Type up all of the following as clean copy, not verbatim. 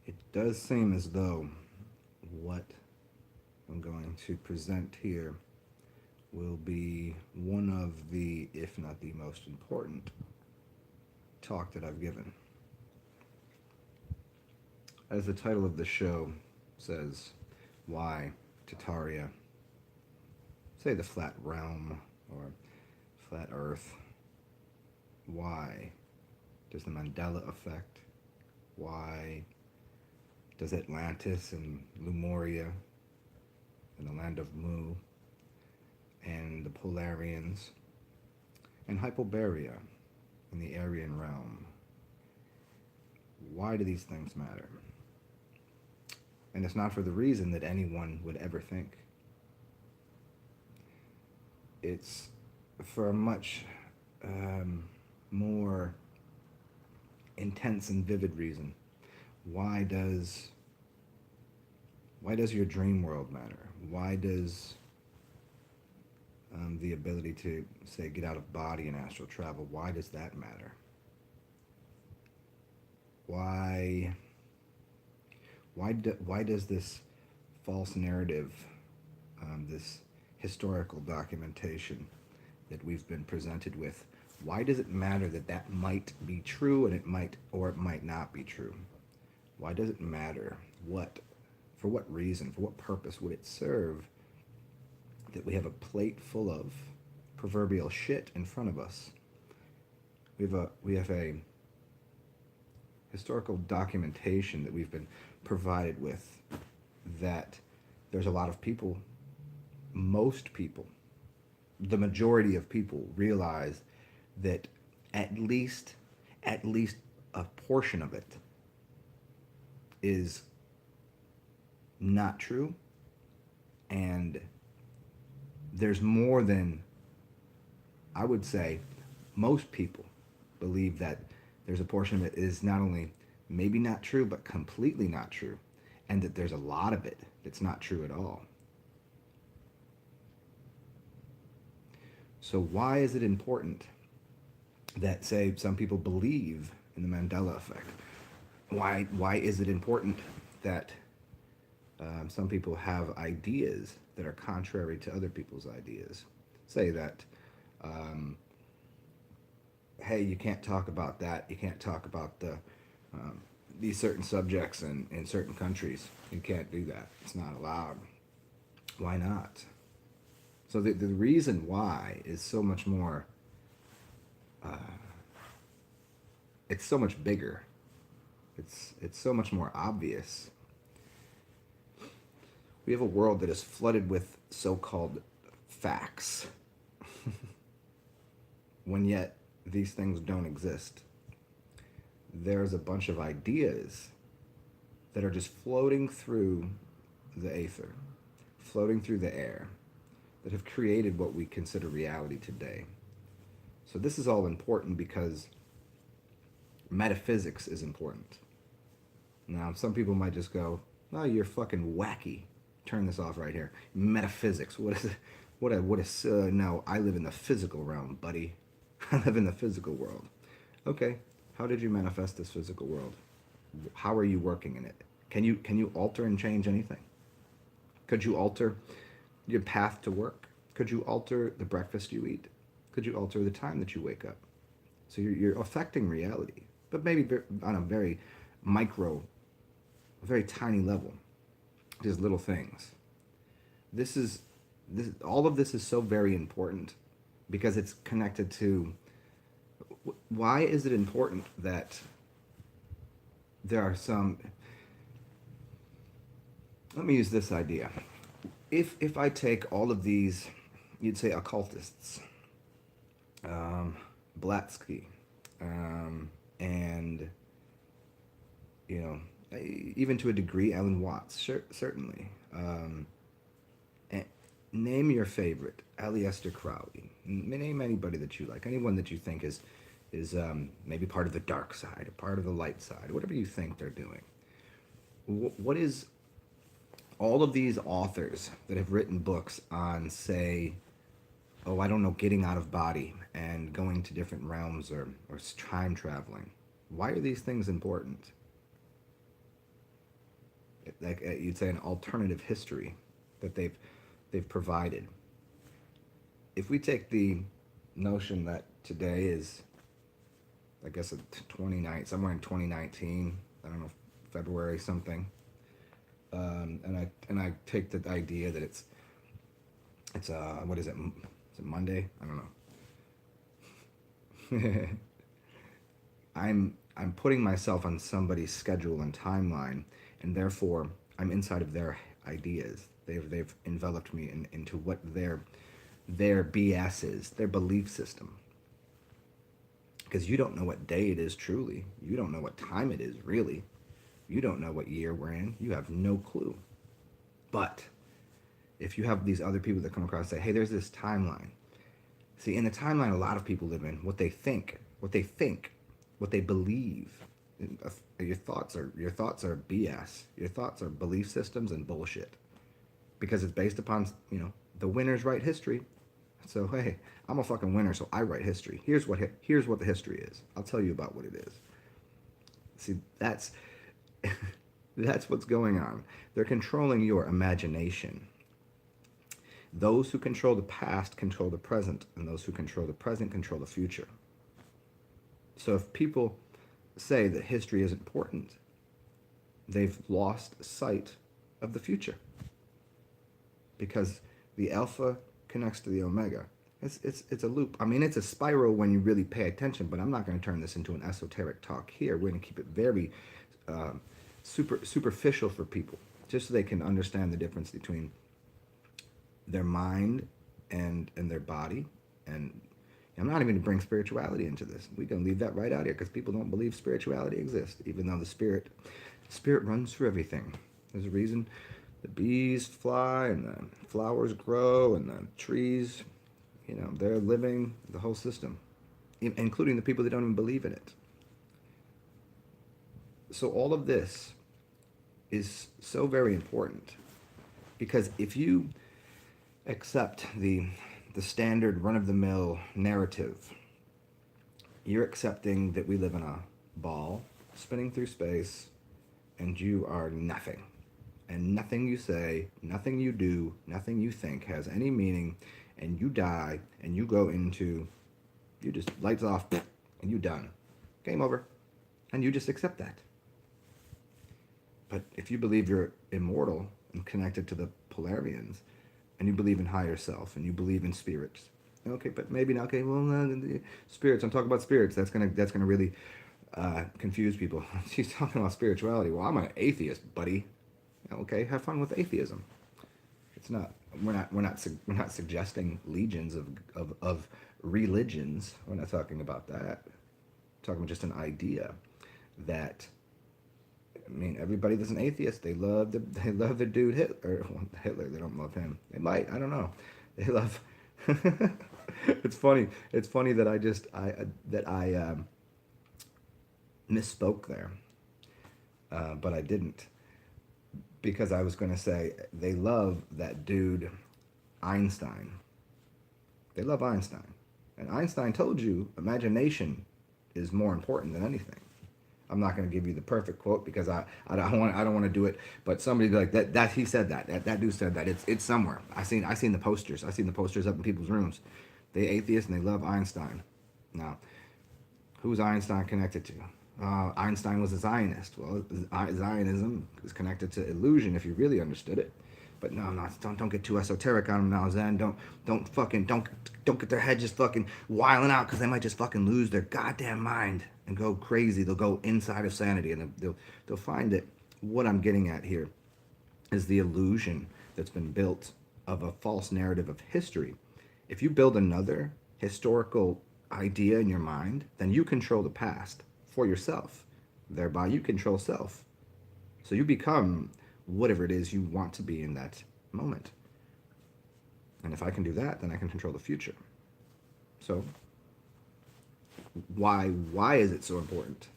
It does seem as though what I'm going to present here will be one of the, if not the most important, talk that I've given. As the title of the show says, why Tataria, say the flat realm or flat earth, why does the Mandela effect, why does Atlantis and Lumeria and the land of Mu and the Polarians and Hypoberea in the Aryan realm, why do these things matter? And it's not for the reason that anyone would ever think. It's for a much more intense and vivid reason. Why does your dream world matter? Why does the ability to, say, get out of body and astral travel, why does that matter? Why why does this false narrative, this historical documentation that we've been presented with, why does it matter that that might be true and it might or it might not be true? Why does it matter? For what reason, for what purpose would it serve that we have a plate full of proverbial shit in front of us? We have a historical documentation that we've been provided with that there's a lot of people, most people, the majority of people realize that at least a portion of it is not true, and there's more than, I would say, most people believe that there's a portion of it is not only maybe not true, but completely not true, and that there's a lot of it that's not true at all. So why is it important that, say, some people believe in the Mandela effect? Why is it important that some people have ideas that are contrary to other people's ideas? Say that, hey, you can't talk about that. You can't talk about these certain subjects in certain countries. You can't do that. It's not allowed. Why not? So the reason why is so much more, it's so much bigger. It's so much more obvious. We have a world that is flooded with so-called facts, when yet these things don't exist. There's a bunch of ideas that are just floating through the aether, floating through the air, that have created what we consider reality today. So this is all important because metaphysics is important. Now, some people might just go, "Oh, you're fucking wacky. Turn this off right here. Metaphysics. What is it? What is? No, I live in the physical realm, buddy. I live in the physical world. Okay. How did you manifest this physical world? How are you working in it? Can you alter and change anything? Could you alter your path to work? Could you alter the breakfast you eat? Could you alter the time that you wake up? So you're affecting reality, but maybe on a very micro, a very tiny level. Just little things. All of this is so very important because it's connected to, why is it important that there are some, let me use this idea. If I take all of these, you'd say occultists, Blatsky, and, you know, even to a degree, Alan Watts, certainly. And name your favorite, Aleister Crowley. Name anybody that you like, anyone that you think is maybe part of the dark side, or part of the light side, whatever you think they're doing. What is all of these authors that have written books on, say, oh, I don't know, getting out of body and going to different realms, or time traveling? Why are these things important? like you'd say an alternative history that they've provided. If we take the notion that today is, I guess, 29, somewhere in 2019, I don't know, February something, and I take the idea that it's what is it? Is it Monday? I don't know. I'm putting myself on somebody's schedule and timeline, and therefore I'm inside of their ideas. They've enveloped me into what their BS is, their belief system. Because you don't know what day it is truly. You don't know what time it is really. You don't know what year we're in. You have no clue. But if you have these other people that come across and say, hey, there's this timeline. See, in the timeline a lot of people live in, what they think, what they believe. Your thoughts are BS. Your thoughts are belief systems and bullshit. Because it's based upon, the winners write history. So hey, I'm a fucking winner, so I write history. Here's what the history is. I'll tell you about what it is. See, that's what's going on. They're controlling your imagination. Those who control the past control the present, and those who control the present control the future. So if people say that history is important, they've lost sight of the future. Because the alpha connects to the omega. It's a loop. I mean, it's a spiral when you really pay attention, but I'm not going to turn this into an esoteric talk here. We're going to keep it very superficial for people, just so they can understand the difference between their mind and their body. And I'm not even going to bring spirituality into this. We're going to leave that right out here because people don't believe spirituality exists, even though the spirit runs through everything. There's a reason the bees fly and the flowers grow and the trees, they're living the whole system, including the people that don't even believe in it. So all of this is so very important, because if you accept the standard run-of-the-mill narrative, you're accepting that we live in a ball spinning through space and you are nothing. And nothing you say, nothing you do, nothing you think has any meaning, and you die, and you go into, you just lights off, and you done. Game over. And you just accept that. But if you believe you're immortal and connected to the Polarians, and you believe in higher self, and you believe in spirits, okay, but maybe not, okay, well, spirits, I'm talking about spirits, that's gonna really confuse people. She's talking about spirituality. Well, I'm an atheist, buddy. Okay, have fun with atheism. It's not. We're not suggesting legions of religions. We're not talking about that. We're talking about just an idea that. I mean, everybody that's an atheist, they love the dude Hitler. Hitler, they don't love him. They might. I don't know. They love. It's funny. It's funny that I misspoke there, but I didn't. Because I was going to say, they love that dude, Einstein. They love Einstein. And Einstein told you imagination is more important than anything. I'm not going to give you the perfect quote because I don't want to do it. But somebody like that he said that dude said that. It's somewhere. I seen the posters. I seen the posters up in people's rooms. They atheists and they love Einstein. Now, who's Einstein connected to? Einstein was a Zionist. Well, Zionism is connected to illusion if you really understood it. But no, don't get too esoteric on them now, Zen. Don't get their head just fucking wiling out, because they might just fucking lose their goddamn mind and go crazy. They'll go inside of sanity, and they'll find that what I'm getting at here is the illusion that's been built of a false narrative of history. If you build another historical idea in your mind, then you control the past for yourself. Thereby, you control self. So you become whatever it is you want to be in that moment. And if I can do that, then I can control the future. So why is it so important?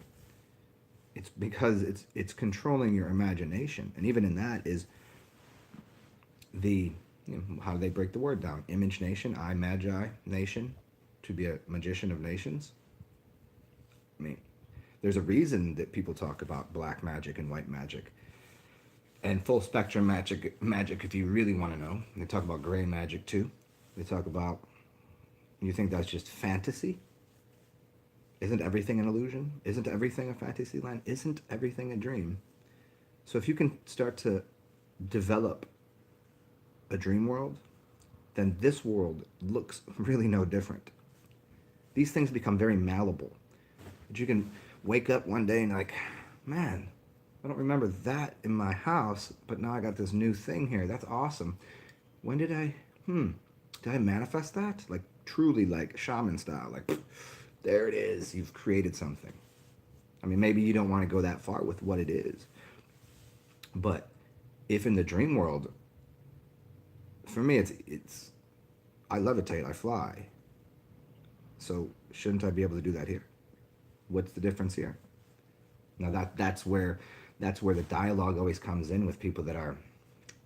It's because it's controlling your imagination. And even in that is how do they break the word down? Image nation, I magi nation, to be a magician of nations. I mean, there's a reason that people talk about black magic and white magic. And full spectrum magic, if you really want to know. They talk about gray magic too. They talk about, you think that's just fantasy? Isn't everything an illusion? Isn't everything a fantasy land? Isn't everything a dream? So if you can start to develop a dream world, then this world looks really no different. These things become very malleable. But you can wake up one day and like, man, I don't remember that in my house, but now I got this new thing here. That's awesome. When did did I manifest that? Like truly like shaman style, like there it is. You've created something. I mean, maybe you don't want to go that far with what it is. But if in the dream world, for me, it's I levitate, I fly. So shouldn't I be able to do that here? What's the difference here? Now that's where the dialogue always comes in with people that are,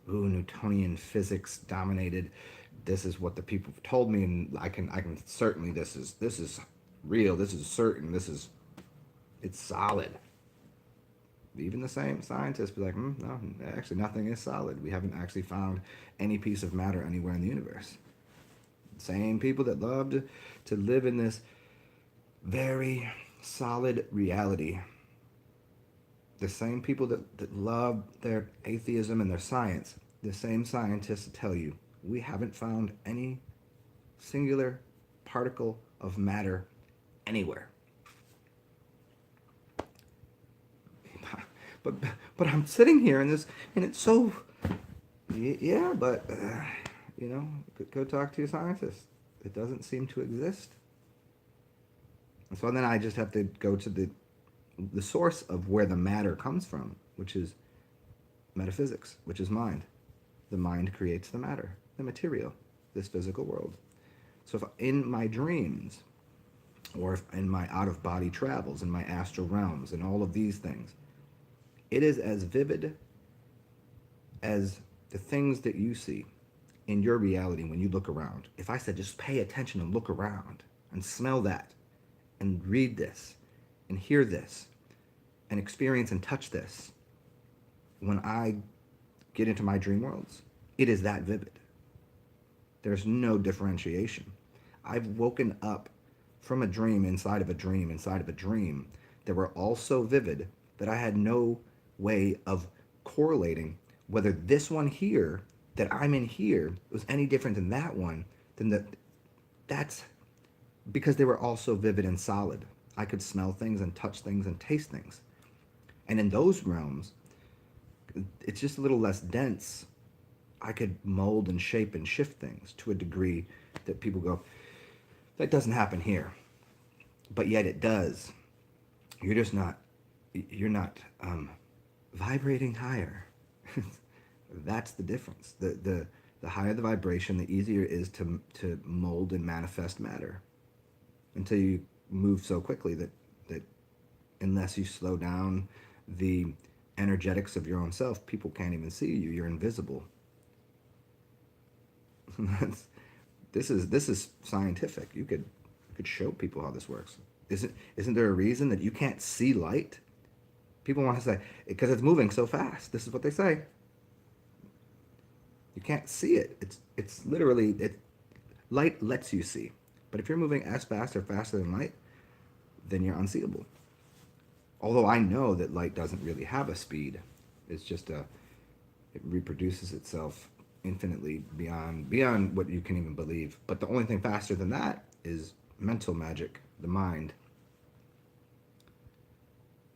Newtonian physics dominated. This is what the people have told me, and I can certainly, this is real. This is certain. It's solid. Even the same scientists be like, no, actually nothing is solid. We haven't actually found any piece of matter anywhere in the universe. Same people that loved to live in this very solid reality. The same people that love their atheism and their science. The same scientists tell you, we haven't found any singular particle of matter anywhere. But I'm sitting here in this, and it's so, yeah, but, go talk to your scientist. It doesn't seem to exist. And so then I just have to go to the source of where the matter comes from, which is metaphysics, which is mind. The mind creates the matter, the material, this physical world. So if in my dreams, or if in my out-of-body travels, in my astral realms, and all of these things, it is as vivid as the things that you see in your reality when you look around. If I said just pay attention and look around and smell that and read this and hear this and experience and touch this, when I get into my dream worlds, it is that vivid. There's no differentiation. I've woken up from a dream inside of a dream inside of a dream that were all so vivid that I had no way of correlating whether this one here that I'm in here was any different than that one, that's because they were all so vivid and solid. I could smell things and touch things and taste things. And in those realms, it's just a little less dense. I could mold and shape and shift things to a degree that people go, that doesn't happen here. But yet it does. You're not vibrating higher. That's the difference. The higher the vibration, the easier it is to mold and manifest matter. Until you move so quickly that unless you slow down the energetics of your own self, people can't even see you. You're invisible. This is scientific. You could show people how this works. Isn't there a reason that you can't see light? People want to say, because it's moving so fast. This is what they say. You can't see it. It's literally, light lets you see. But if you're moving as fast or faster than light, then you're unseeable. Although I know that light doesn't really have a speed. It's just it reproduces itself infinitely beyond what you can even believe. But the only thing faster than that is mental magic, the mind.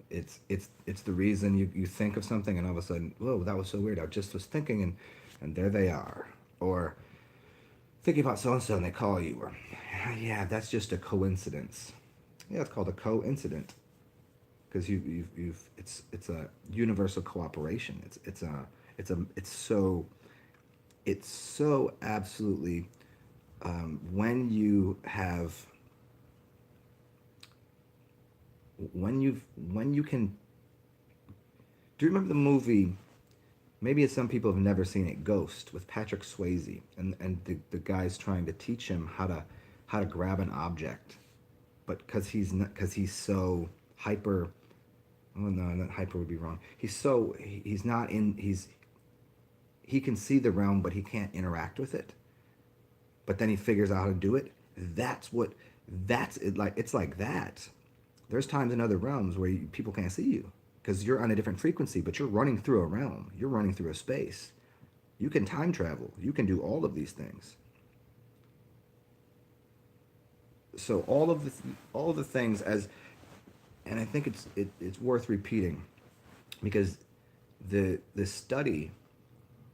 It's the reason you think of something and all of a sudden, whoa, that was so weird. I just was thinking and there they are. Or thinking about so-and-so and they call you. Or, yeah, that's just a coincidence. Yeah, it's called a coincident. Because it's a universal cooperation. It's so absolutely, when you can, do you remember the movie, maybe some people have never seen it, Ghost, with Patrick Swayze, and the guy's trying to teach him how to grab an object, but because he's so hyper, well, no, that hyper would be wrong. He's not in, he can see the realm, but he can't interact with it. But then he figures out how to do it. That's what, that's it. Like, it's like that. There's times in other realms where people can't see you because you're on a different frequency, but you're running through a realm. You're running through a space. You can time travel. You can do all of these things. So all of the things as, and I think it's worth repeating because the study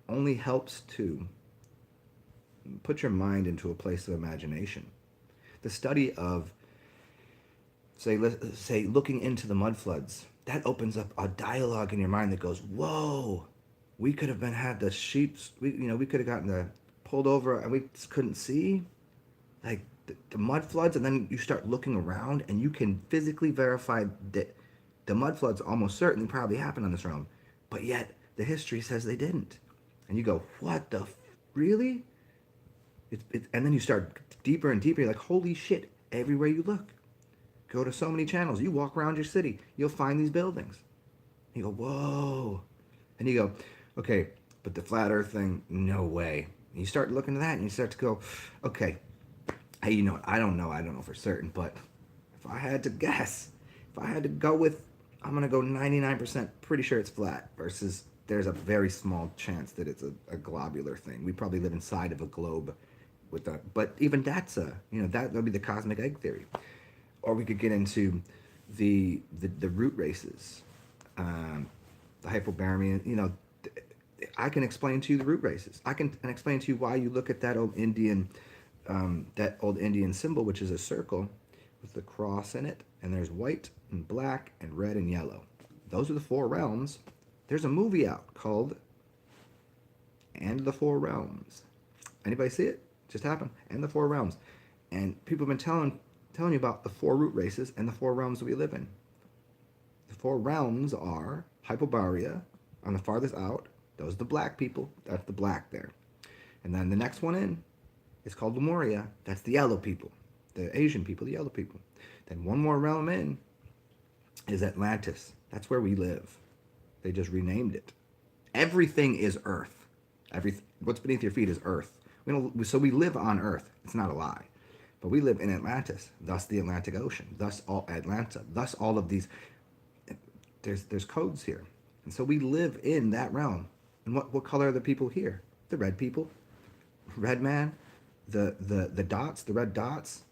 only helps to put your mind into a place of imagination. The study of, say looking into the mud floods, that opens up a dialogue in your mind that goes, whoa, we could have been had the sheeps, we could have gotten pulled over and we just couldn't see, like the mud floods, and then you start looking around and you can physically verify that the mud floods almost certainly probably happened on this realm, but yet the history says they didn't, and you go, what the really? And then you start deeper and deeper. You're like, holy shit! Everywhere you look, go to so many channels. You walk around your city, you'll find these buildings. You go, whoa, and you go, okay, but the flat Earth thing, no way. And you start looking at that, and you start to go, okay, hey, you know what? I don't know for certain, but if I had to guess, if I had to go with, I'm gonna go 99% pretty sure it's flat versus there's a very small chance that it's a globular thing. We probably live inside of a globe with that, but even that's that would be the cosmic egg theory. Or we could get into the root races, the Hypoberean. I can explain to you the root races. I can explain to you why you look at that old Indian symbol, which is a circle with the cross in it, and there's white and black and red and yellow. Those are the four realms. There's a movie out called "And the Four Realms." Anybody see it? Just happened. And the Four Realms, and people have been telling you about the four root races and the four realms that we live in. The four realms are Hypoberea on the farthest out. Those are the black people. That's the black there. And then the next one in is called Lumeria. That's the yellow people. The Asian people, the yellow people. Then one more realm in is Atlantis. That's where we live. They just renamed it. Everything is Earth. What's beneath your feet is Earth. So we live on Earth. It's not a lie. But we live in Atlantis, thus the Atlantic Ocean, thus all Atlanta, thus all of these. There's codes here. And so we live in that realm. And what color are the people here? The red people. Red man. The dots, the red dots.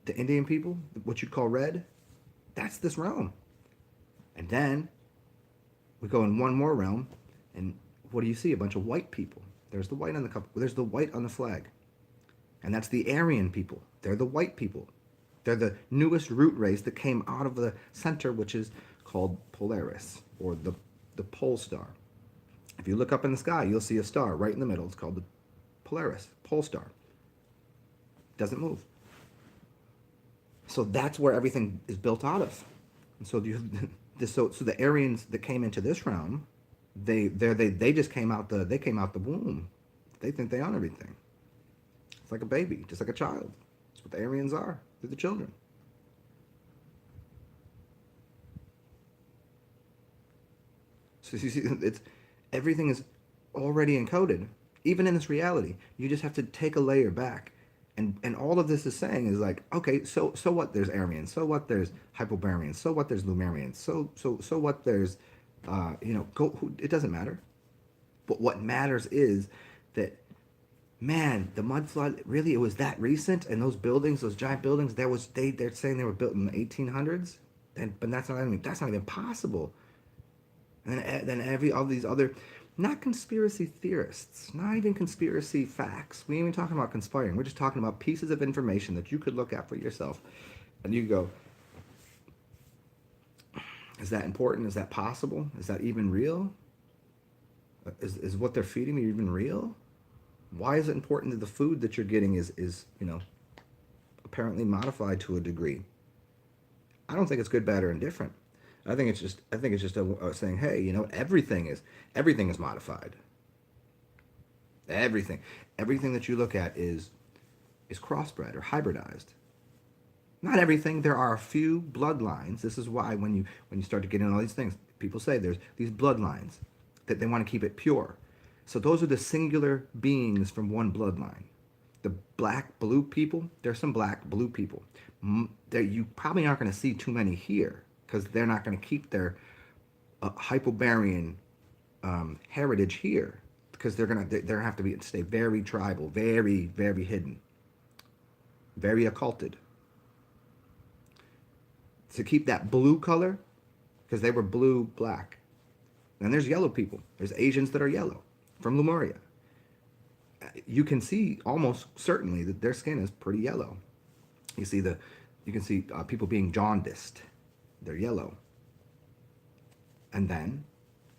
The Indian people, what you'd call red. That's this realm. And then we go in one more realm, and what do you see? A bunch of white people. There's the white on the cup. There's the white on the flag. And that's the Aryan people. They're the white people. They're the newest root race that came out of the center, which is called Polaris, or the pole star. If you look up in the sky, you'll see a star right in the middle. It's called the Polaris, pole star. Doesn't move. So that's where everything is built out of. And so so the Aryans that came into this realm, they just came out the womb. They think they own everything. It's like a baby, just like a child. That's what the Aryans are. They're the children. So you see, everything is already encoded, even in this reality. You just have to take a layer back, and all of this is saying is like, okay, so what? There's Aryans. So what? There's Hypobereans. So what? There's Lumerians. So what? There's, it doesn't matter. But what matters is that, man, the mud flood, really, it was that recent, and those buildings, those giant buildings, they're saying they were built in the 1800s, but that's not even possible. And then all these other, not conspiracy theorists, not even conspiracy facts. We ain't even talking about conspiring. We're just talking about pieces of information that you could look at for yourself, and you go, is that important? Is that possible? Is that even real? Is what they're feeding me even real? Why is it important that the food that you're getting is apparently modified to a degree? I don't think it's good, bad, or indifferent. I think it's just a saying, hey, everything is modified. Everything that you look at is crossbred or hybridized. Not everything. There are a few bloodlines. This is why when you start to get into all these things, people say there's these bloodlines that they want to keep it pure. So those are the singular beings from one bloodline. The black blue people. There's some black blue people. There you probably aren't going to see too many here because they're not going to keep their Hypoberean heritage here because they're have to be stay very tribal, very very hidden, very occulted. To keep that blue color, because they were blue black. And there's yellow people. There's Asians that are yellow from Lumeria. You can see almost certainly that their skin is pretty yellow. You can see people being jaundiced. They're yellow. And then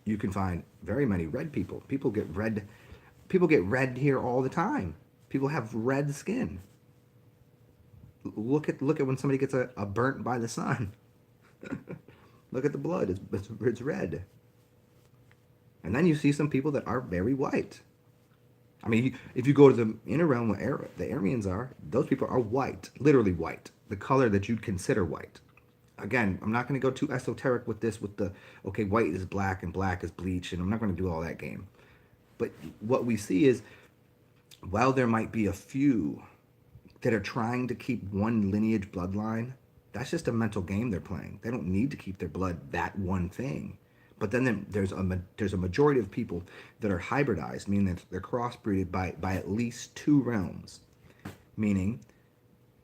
you can find very many red people. People get red. People get red here all the time. People have red skin. Look at when somebody gets a burnt by the sun. Look at the blood. It's red. And then you see some people that are very white. I mean, if you go to the inner realm where the Aryans are, those people are white, literally white, the color that you'd consider white. Again, I'm not going to go too esoteric with this, okay, white is black and black is bleach, and I'm not going to do all that game. But what we see is, while there might be a few that are trying to keep one lineage bloodline, that's just a mental game they're playing. They don't need to keep their blood that one thing. But then there's a majority of people that are hybridized, meaning that they're crossbreeded by at least two realms, meaning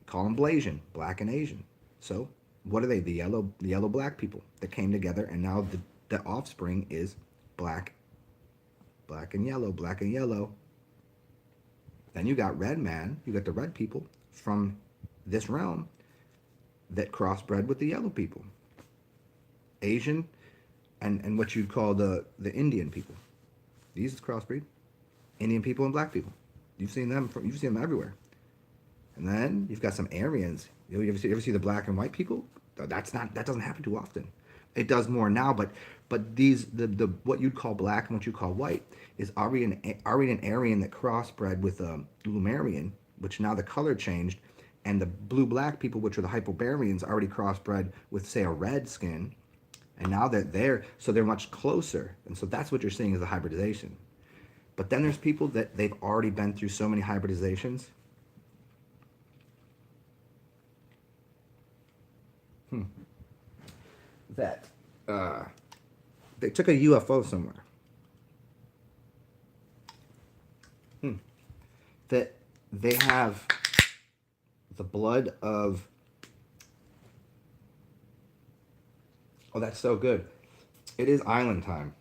call them Blasian, black and Asian. So what are they? The yellow black people that came together, and now the offspring is black and yellow, black and yellow. Then you got red man, you got the red people from this realm that crossbred with the yellow people. Asian and what you'd call the Indian people. These is crossbreed. Indian people and black people. You've seen them everywhere. And then you've got some Aryans. You ever see the black and white people? That doesn't happen too often. It does more now, but these the what you'd call black and what you call white is Aryan and Aryan that crossbred with Lumerian, which now the color changed, and the blue black people, which are the Hypobereans, already crossbred with say a red skin, and now they're much closer, and so that's what you're seeing is the hybridization. But then there's people that they've already been through so many hybridizations. That they took a UFO somewhere. That they have the blood of. Oh, that's so good. It is island time.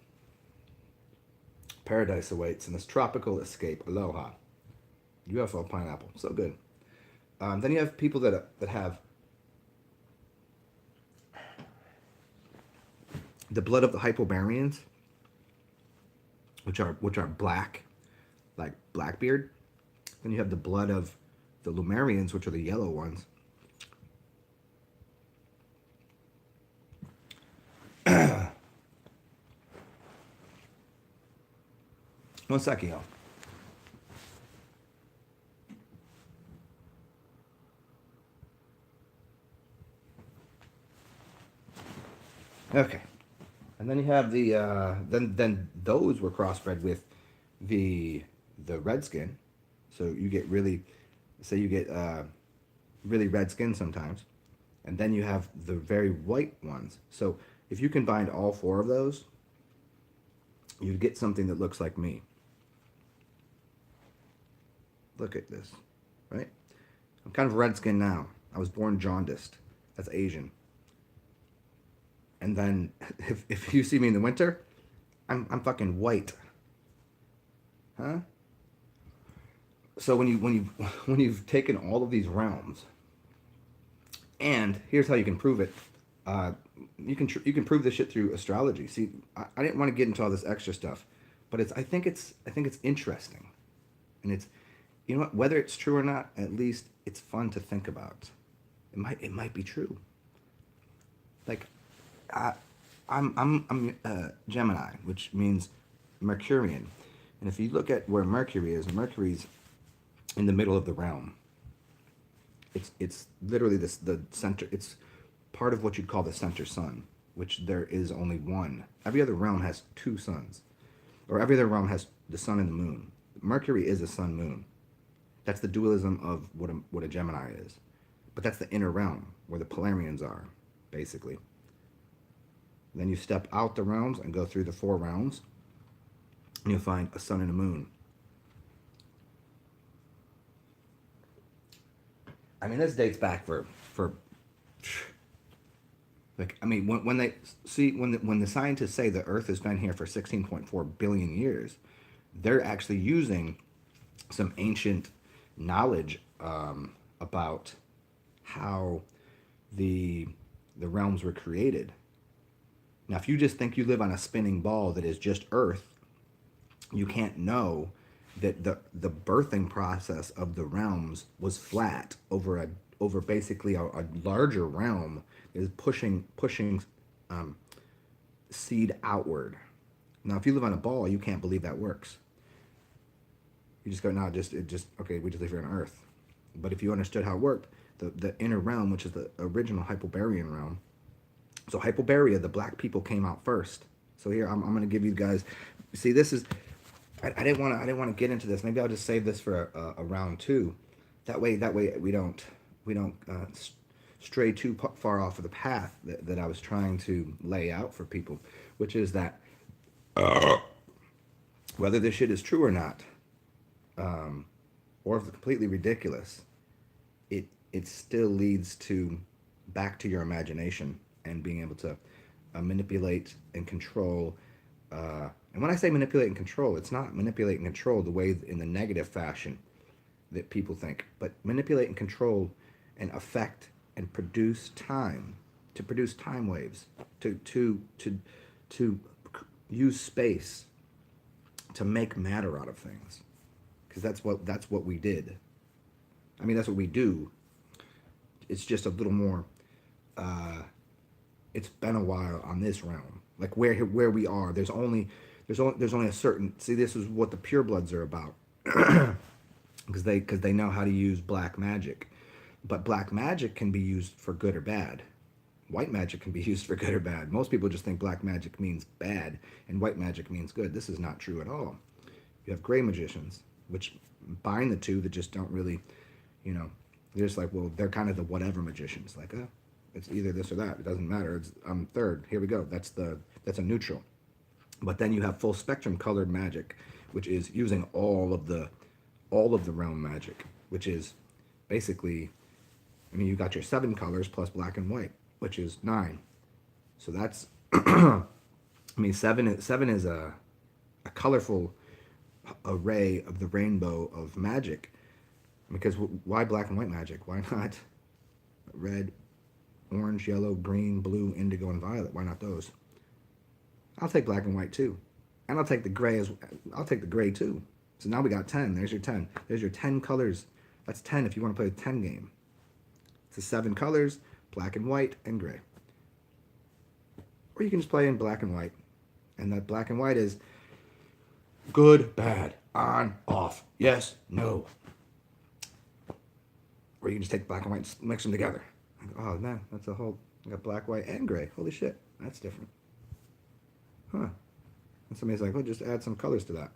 Paradise awaits in this tropical escape. Aloha. UFO pineapple. So good. Then you have people that have the blood of the Hypobereans, which are black, like Blackbeard. Then you have the blood of the Lumerians, which are the yellow ones. One second, y'all. Okay. And then you have the then those were crossbred with the redskin, so you get really red skin sometimes, and then you have the very white ones. So if you combined all four of those, you'd get something that looks like me. Look at this, right? I'm kind of red skin now. I was born jaundiced. That's Asian. And then if you see me in the winter, I'm fucking white. Huh? So when you've taken all of these realms, and here's how you can prove it. You can prove this shit through astrology. See, I didn't want to get into all this extra stuff, but I think it's interesting, and it's, you know what, whether it's true or not, at least it's fun to think about. It might be true. Like, I'm Gemini, which means Mercurian, and if you look at where Mercury is, Mercury's in the middle of the realm. It's literally the center. It's part of what you'd call the center sun, which there is only one. Every other realm has two suns, or every other realm has the sun and the moon. Mercury is a sun moon. That's the dualism of what a Gemini is. But that's the inner realm where the Polarians are, basically. Then you step out the realms and go through the four realms, and you'll find a sun and a moon. I mean, this dates back for like, I mean, when they see when the scientists say the Earth has been here for 16.4 billion years, they're actually using some ancient knowledge about how the realms were created. Now, if you just think you live on a spinning ball that is just Earth, you can't know that the birthing process of the realms was flat over basically a larger realm is pushing seed outward. Now, if you live on a ball, you can't believe that works. You just go, no, okay, we just live here on Earth. But if you understood how it worked, the inner realm, which is the original Hypoberean realm. So Hypoberea, the black people came out first. So here I'm going to give you guys. See, this is. I didn't want to get into this. Maybe I'll just save this for a round two. That way we don't stray too far off of the path that I was trying to lay out for people, which is that whether this shit is true or not, or if it's completely ridiculous, it still leads to back to your imagination and being able to manipulate and control. And when I say manipulate and control, it's not manipulate and control the way in the negative fashion that people think, but manipulate and control and affect and produce time, to produce time waves, to use space to make matter out of things, because that's what we did. I mean, that's what we do. It's just a little more. It's been a while on this realm, like where we are. There's only a certain. See, this is what the purebloods are about, because they know how to use black magic, but black magic can be used for good or bad. White magic can be used for good or bad. Most people just think black magic means bad and white magic means good. This is not true at all. You have gray magicians, which bind the two that just don't really, they're just like, well, they're kind of the whatever magicians. Like, it's either this or that. It doesn't matter. I'm third. Here we go. That's a neutral. But then you have full spectrum colored magic, which is using all of the realm magic, which is basically, I mean, you got your 7 colors plus black and white, which is 9. So that's, I mean, 7 is a colorful array of the rainbow of magic. Because why black and white magic? Why not red, orange, yellow, green, blue, indigo, and violet? Why not those? I'll take black and white too. And I'll take the gray too. So now we got 10. There's your 10. There's your 10 colors. That's 10 if you want to play a 10 game. It's the 7 colors, black and white, and gray. Or you can just play in black and white. And that black and white is good, bad, on, off, yes, no. Or you can just take black and white and mix them together. Oh man, that's a whole, I got black, white, and gray. Holy shit, that's different. Huh. And somebody's like, well, just add some colors to that.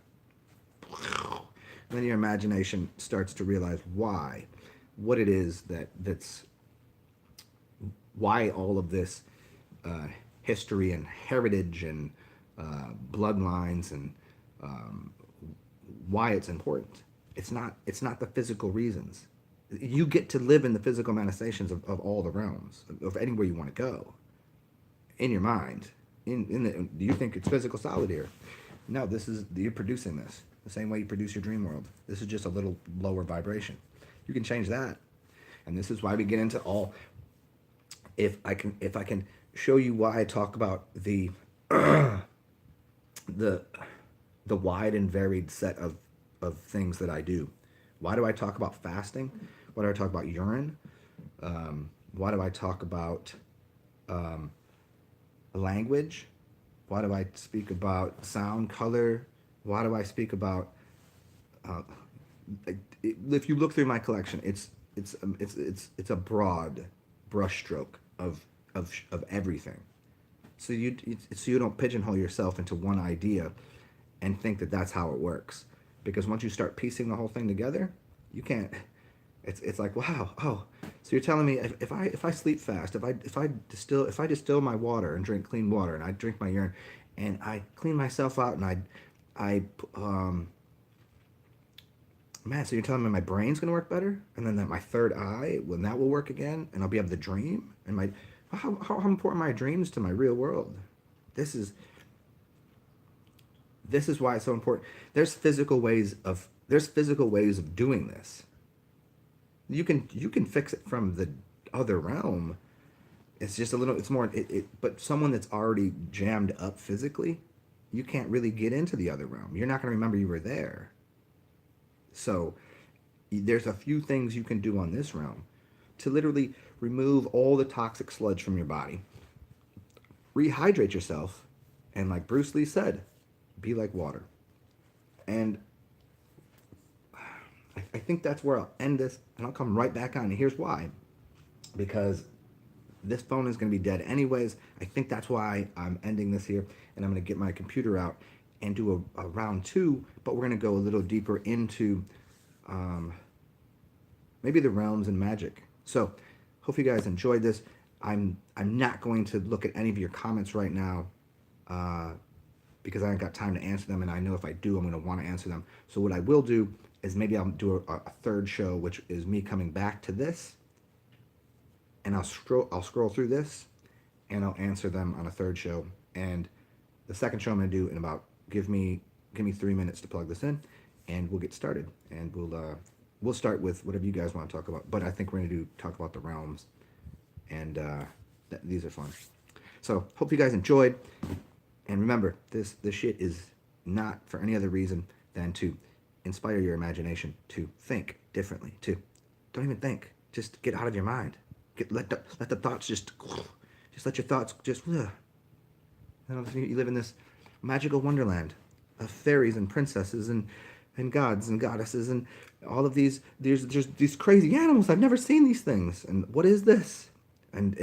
And then your imagination starts to realize what it is that's, why all of this history and heritage and bloodlines and why it's important. It's not the physical reasons. You get to live in the physical manifestations of all the realms, of anywhere you want to go, in your mind. Do you think it's physical solid here? No, you're producing this the same way you produce your dream world. This is just a little lower vibration. You can change that, and this is why we get into all. If I can show you why I talk about the wide and varied set of things that I do. Why do I talk about fasting? Why do I talk about urine? Why do I talk about language? Why do I speak about sound, color? Why do I speak about... if you look through my collection, it's it's a broad brushstroke of everything. So you don't pigeonhole yourself into one idea and think that that's how it works. Because once you start piecing the whole thing together, you can't. It's like, wow, oh, so you're telling me if I sleep fast, if I distill my water and drink clean water, and I drink my urine, and I clean myself out, and I man, so you're telling me my brain's gonna work better, and then that my third eye, when that will work again, and I'll be able to dream, and how important are my dreams to my real world? This is why it's so important. There's physical ways of doing this. You can fix it from the other realm. It's just a little. It's more. But someone that's already jammed up physically, you can't really get into the other realm. You're not going to remember you were there. So there's a few things you can do on this realm to literally remove all the toxic sludge from your body, rehydrate yourself, and like Bruce Lee said, be like water. And I think that's where I'll end this, and I'll come right back on. And here's why. Because this phone is going to be dead anyways. I think that's why I'm ending this here, and I'm going to get my computer out and do a round two, but we're going to go a little deeper into maybe the realms and magic. So, hope you guys enjoyed this. I'm not going to look at any of your comments right now because I haven't got time to answer them, and I know if I do, I'm going to want to answer them. So what I will do is maybe I'll do a third show, which is me coming back to this, and I'll scroll through this, and I'll answer them on a third show. And the second show I'm going to do in about give me 3 minutes to plug this in, and we'll get started. And we'll start with whatever you guys want to talk about. But I think we're going to talk about the realms, and these are fun. So hope you guys enjoyed. And remember, this shit is not for any other reason than to inspire your imagination to think differently. Don't even think. Just get out of your mind. Let the thoughts just let your thoughts just. You live in this magical wonderland of fairies and princesses and gods and goddesses and all of these. There's these crazy animals. I've never seen these things. And what is this? And